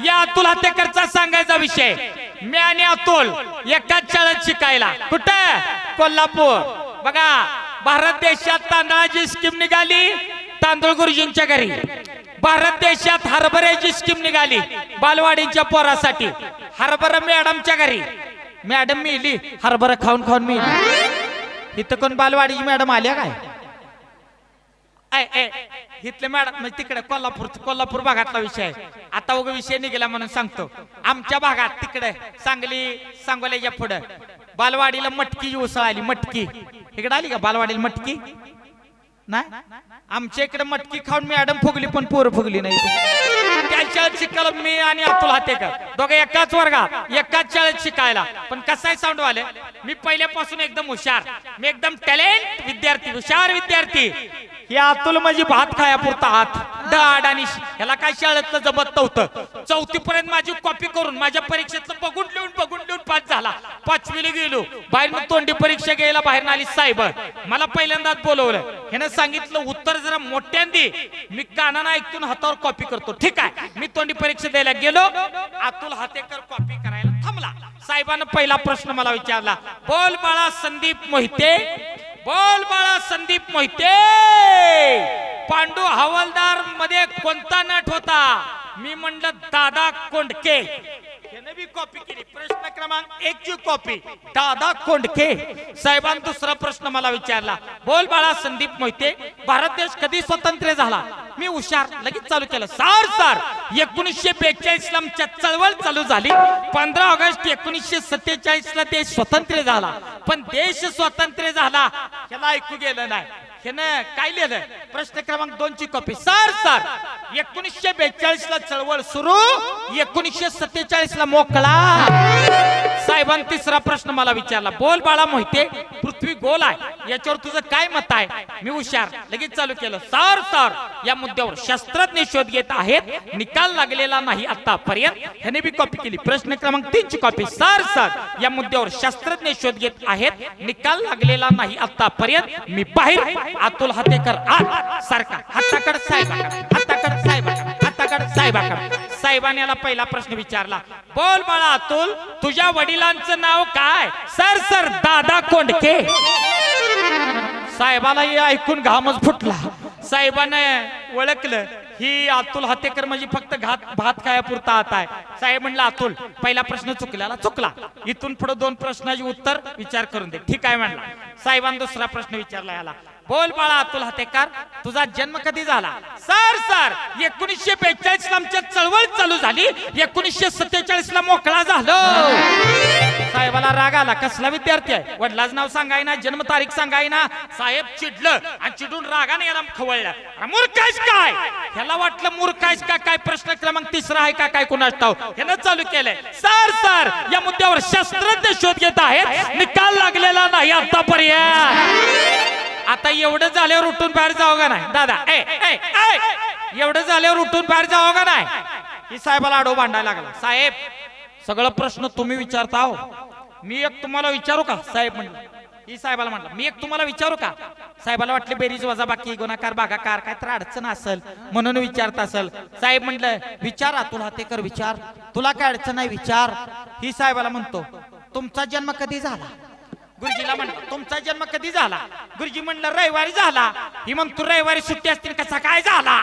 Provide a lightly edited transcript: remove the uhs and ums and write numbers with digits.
या अतुल हातेकरचा सांगायचा विषय, मी आणि अतुल एकाच शाळेत शिकायला. कुठं? कोल्हापूर. बघा, भारत देशात तांदळाची स्कीम निघाली तांदूळ गुरुजींच्या घरी. भारत देशात हरभऱ्याची स्कीम निघाली बालवाडीच्या पोरासाठी. हरभरा मॅडमच्या घरी. मॅडम मिली हरभरा खाऊन खाऊन मिली. इथं कोण बालवाडीची मॅडम आल्या काय? इथले मॅडम तिकडे कोल्हापूर भागातला विषय आहे. आता उगा विषय निघाला म्हणून सांगतो. आमच्या भागात तिकडे सांगली सांगोल्याच्या पुढे बालवाडीला मटकी उसळ आली. मटकी इकडे आली का बालवाडीला मटकी? नाही, आमच्या इकडे मटकी खाऊन मॅडम फुगली पण पोरं फुगली नाही. त्या शाळेत शिकायला मी आणि अतुल हातेकर दोघं एकाच वर्गात एकाच शाळेत शिकायला. पण कसं आहे साऊंड वाले, मी पहिल्यापासून एकदम हुशार, मी एकदम टॅलेंट विद्यार्थी, हुशार विद्यार्थी. हे अतुल म्हणजे भात खायापुरता हात दाड आणि ह्याला काय शाळेतलं जमत नव्हतं. 4थी पर्यंत माझी कॉपी करून माझ्या परीक्षेतलं बघून लिहून पास झाला. 5वीला गेलो बाहेर, तोंडी परीक्षा घ्यायला बाहेर आली साहेब. मला पहिल्यांदाच बोलवलं. ह्यानं सांगितलं उत्तर जरा मोठ्यांदी. मी कानानं ऐकून हातावर कॉपी करतो. ठीक आहे, मी तोंडी परीक्षा द्यायला गेलो. अतुल हातेकर कॉपी करायला थांबला. साहेबांना पहिला प्रश्न मला विचारला, बोल बाळा संदीप मोहिते, बोल बाळा संदीप मोहिते, पांडू हवालदार मध्ये कोणता नट होता? मी म्हणलं दादा कोंडके. त्याने बी कॉपी केली. प्रश्न क्रमांक 1 ची कॉपी दादा कोंडके. साहेबांनी दुसरा प्रश्न मला विचारला, बोल बाळा संदीप मोहिते, भारत देश कधी स्वतंत्र झाला? मी हुशार लगेच चालू केलं. सर 1942 ला आमच्या चळवळ चालू झाली. 15 ऑगस्ट 1947 ला देश स्वतंत्र झाला. पण देश स्वतंत्र झाला त्याला ऐकू गेलं नाही. काय लिहिलं? प्रश्न क्रमांक 2 ची कॉपी. सर 1942 ला चळवळ सुरू, 1947 ला मोकळा. साहेबांनी तिसरा प्रश्न मला विचारला, बोल बाळा मोहिते, पृथ्वी गोल आहे याच्यावर तुझं काय मत आहे? मी हुशार लगेच चालू केलं. सर या मुद्द्यावर शास्त्रज्ञ शोध घेत आहेत, निकाल लागलेला नाही आतापर्यंत. ह्याने बी कॉपी केली. प्रश्न क्रमांक 3 ची कॉपी. सर या मुद्द्यावर शास्त्रज्ञ शोध घेत आहेत, निकाल लागलेला नाही आतापर्यंत. मी बाहेर. अतुल हातेकर आत सारखा हाताकड साहेबाकडे, हाताकड साहेबाकडे, हाताकड साहेबाकडे. साहेबांनी याला पहिला प्रश्न विचारला, बोल बाळा अतुल, तुझ्या वडिलांचं नाव काय? सर दादा कोंडके. साहेबाला हे ऐकून घामच फुटला. साहेबाने ओळखलं ही अतुल हातेकर म्हणजे फक्त भात खायापुरता आता आहे. साहेब म्हणला, अतुल पहिला प्रश्न चुकला. इथून पुढे 2 प्रश्नाचे उत्तर विचार करून दे. ठीक आहे म्हणला. साहेबांनी दुसरा प्रश्न विचारला याला, बोल बाळा अतुल हातेकर, तुझा जन्म कधी झाला? सर 1942 ला आमच्या चळवळ चालू झाली, 1947 ला मोकळा झालो. साहेबाला राग आला. कसला विद्यार्थी आहे? वडिलाचं नाव सांगाय ना, जन्म तारीख सांगाय ना. साहेब चिडलं आणि चिडून रागाने याला खवळला. मूर्खायस काय? ह्याला वाटलं मूर्खायस का काय? प्रश्न क्रमांक 3 आहे का काय कुणास ठाऊक. ह्यानं चालू केलंय. सर या मुद्द्यावर शास्त्रज्ञ शोध घेत आहेत, निकाल लागलेला नाही आतापर्यंत. आता एवढं झाल्यावर उठून बाहेर जावं का नाही दादा? एवढं झाल्यावर उठून बाहेर जावं का नाही? ही साहेबाला आडो भांडायला लागला. साहेब सगळं प्रश्न तुम्ही विचारता हो, मी एक तुम्हाला विचारू का? साहेब म्हणलं. ही साहेबाला म्हटलं, मी एक तुम्हाला विचारू का? साहेबाला वाटले बेरीज वजाबाकी गुणाकार भागाकार काय तर अडचण असेल म्हणून विचारत असेल. साहेब म्हटलं, विचार अतुल हातेकर विचार, तुला काय अडचण नाही विचार. ही साहेबाला म्हणतो, तुमचा जन्म कधी झाला? गुरुजीला म्हणलं, तुमचा जन्म कधी झाला? गुरुजी म्हणलं, रविवारी झाला. ही म्हणतो, रविवारी सुट्टी असतील कसा काय झाला?